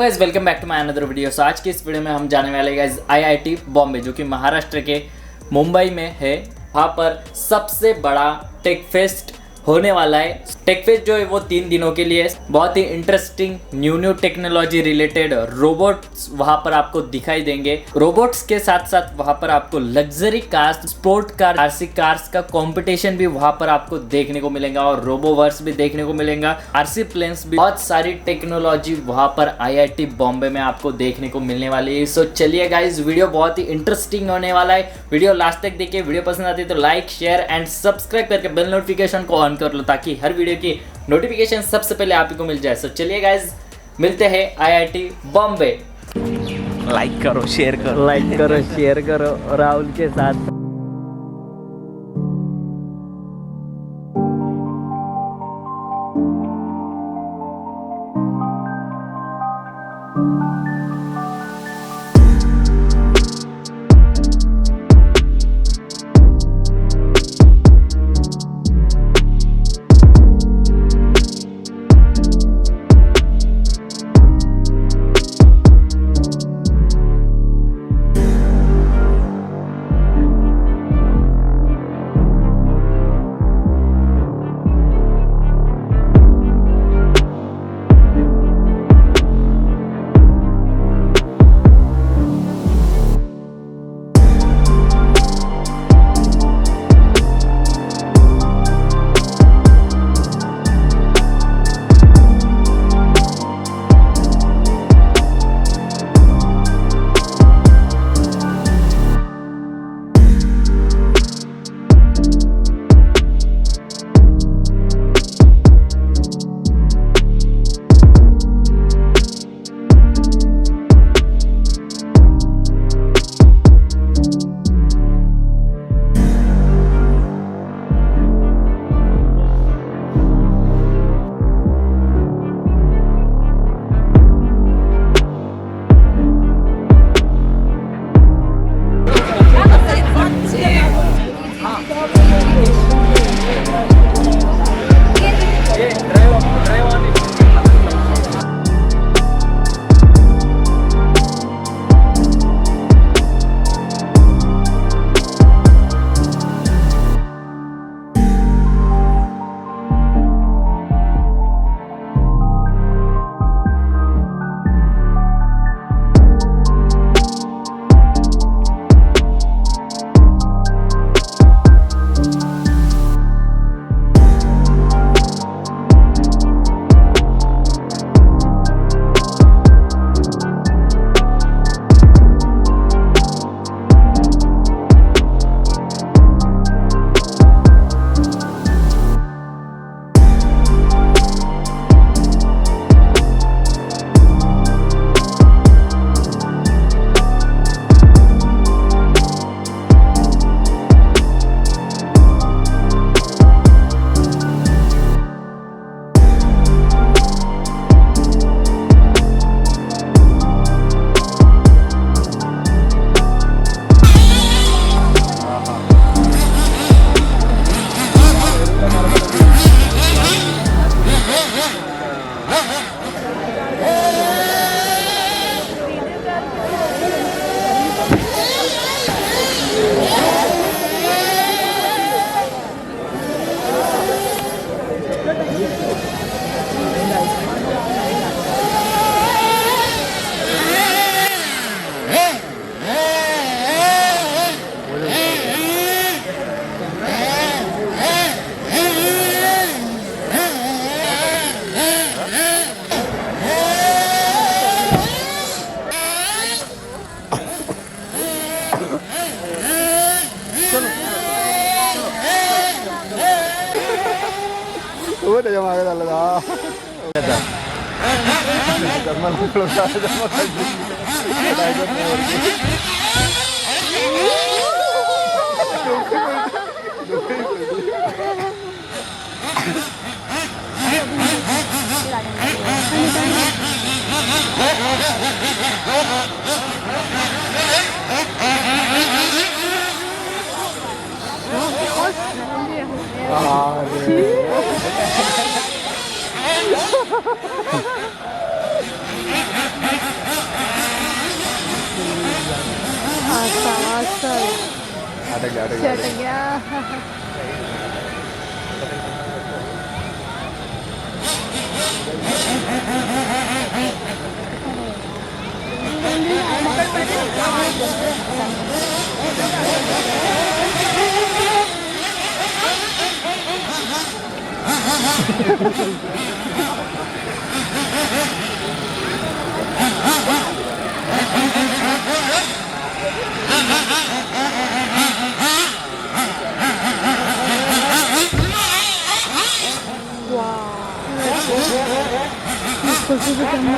Guys, welcome back to my another video. So आज के इस वीडियो में हम जाने वाले गाइस IIT बॉम्बे, जो कि महाराष्ट्र के मुंबई में है। वहाँ पर सबसे बड़ा टेक फेस्ट होने वाला है। टेक फेस्ट जो है वो 3 दिनों के लिए बहुत ही interesting new technology related robots वहाँ पर आपको दिखाई देंगे। रोबोट्स के साथ साथ वहाँ पर आपको luxury cars, sport car, RC cars का कंपटीशन भी वहाँ पर आपको देखने को मिलेगा और रोबोवर्स भी देखने को मिलेगा, आरसी प्लेन्स भी। बहुत सारी टेक्नोलॉजी वहाँ पर IIT बॉम्बे में आपको देखने को मिलने वाली है। सो चलिए गाइज, वीडियो बहुत ही इंटरेस्टिंग होने वाला है। वीडियो लास्ट तक देखिए। वीडियो पसंद आती है तो लाइक, शेयर एंड सब्सक्राइब करके बेल नोटिफिकेशन को ऑन कर लो, ताकि हर वीडियो की नोटिफिकेशन सबसे पहले आप ही को मिल जाए। सो चलिए गाइज, मिलते हैं IIT बॉम्बे। लाइक करो, शेयर करो राहुल के साथ। त्याच्या मागे झालं अटक गया खुशी भी करना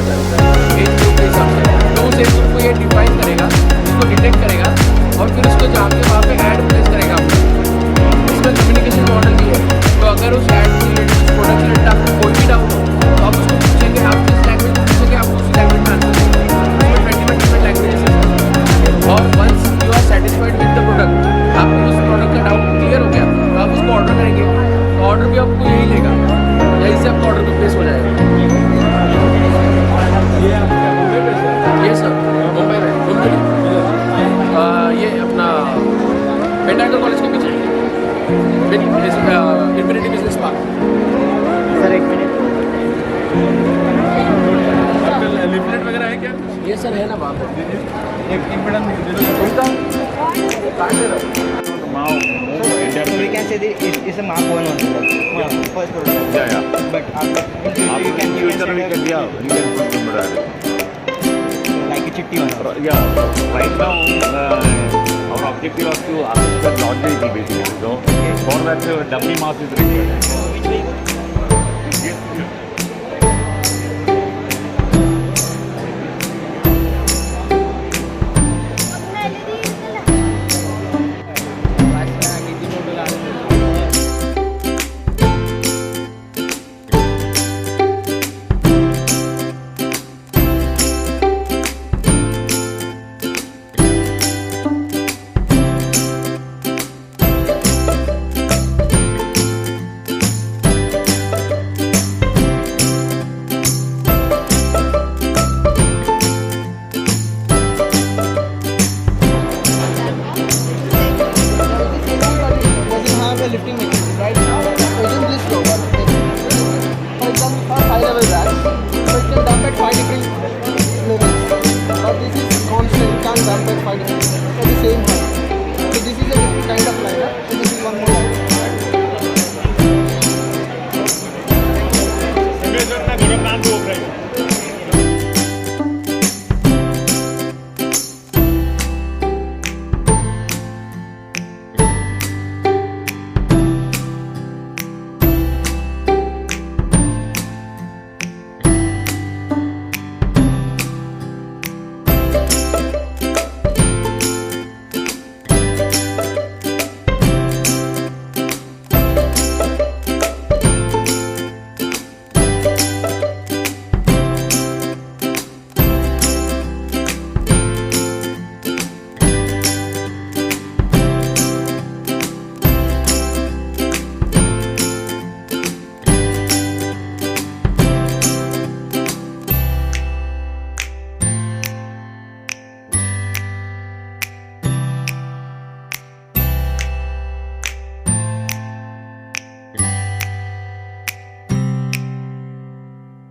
जाता है एज ग्रुप के हिसाब से। तो उस एज ग्रुप को ये डिफाइन करेगा, उसको डिटेक्ट करेगा और फिर उसको जाके वहाँ पे ऐड प्लेस करेगा आपको। इसमें कम्युनिकेशन मॉडल भी है। तो अगर उस ऐड से रिलेटेड, उस प्रोडक्ट से रिलेटेड आपको कोई भी डाउट हो तो आप उसको पूछेंगे, आप किस लैंग्वेज में पूछेंगे, आप उसी लैंग्वेज में आंसर देंगे। इसमें 21 डिफरेंट लैंग्वेजेस हैं। और once you are satisfied with the product, आपको उस प्रोडक्ट का डाउट क्लियर हो गया तो आप उसको ऑर्डर करेंगे, तो ऑर्डर भी आपको यही लेगा, यहीं से आपका ऑर्डर भी प्लेस हो जाएगा। ये सर मुंबई में ये अपना पेंटागन कॉलेज के पीछे इन्फिनिटी बिजनेस पार्क। सर एक मिनट, लिफलेट वगैरह है क्या? ये सर है ना वहाँ पे एक उनका so we can say that it's a Mark 1 only. Yeah, first product. Yeah. But after you can Future we can, yeah, we can put them there. like a chitty one. Yeah, right now our objective was to assist the longevity basically. So for that dummy mass is required. lifting mechanism. Right now, using this robot, for example, for high-level racks, so it can dump at 5 different levels. But this is constant, it can't dump at 5 different levels at the same time. So this is a different kind of liner, and this is one more liner.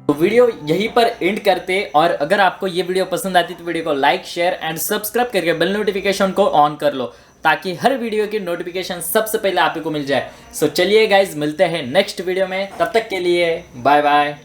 तो video यहीं पर and करते, और अगर आपको ये video पसंद आती तो वीडियो को लाइक, शेयर एंड सब्सक्राइब करके बेल नोटिफिकेशन को ऑन कर लो, ताकि हर वीडियो की नोटिफिकेशन सबसे पहले आप को मिल जाए। सो चलिए गाइज, मिलते हैं नेक्स्ट वीडियो में, तब तक के लिए बाय बाय।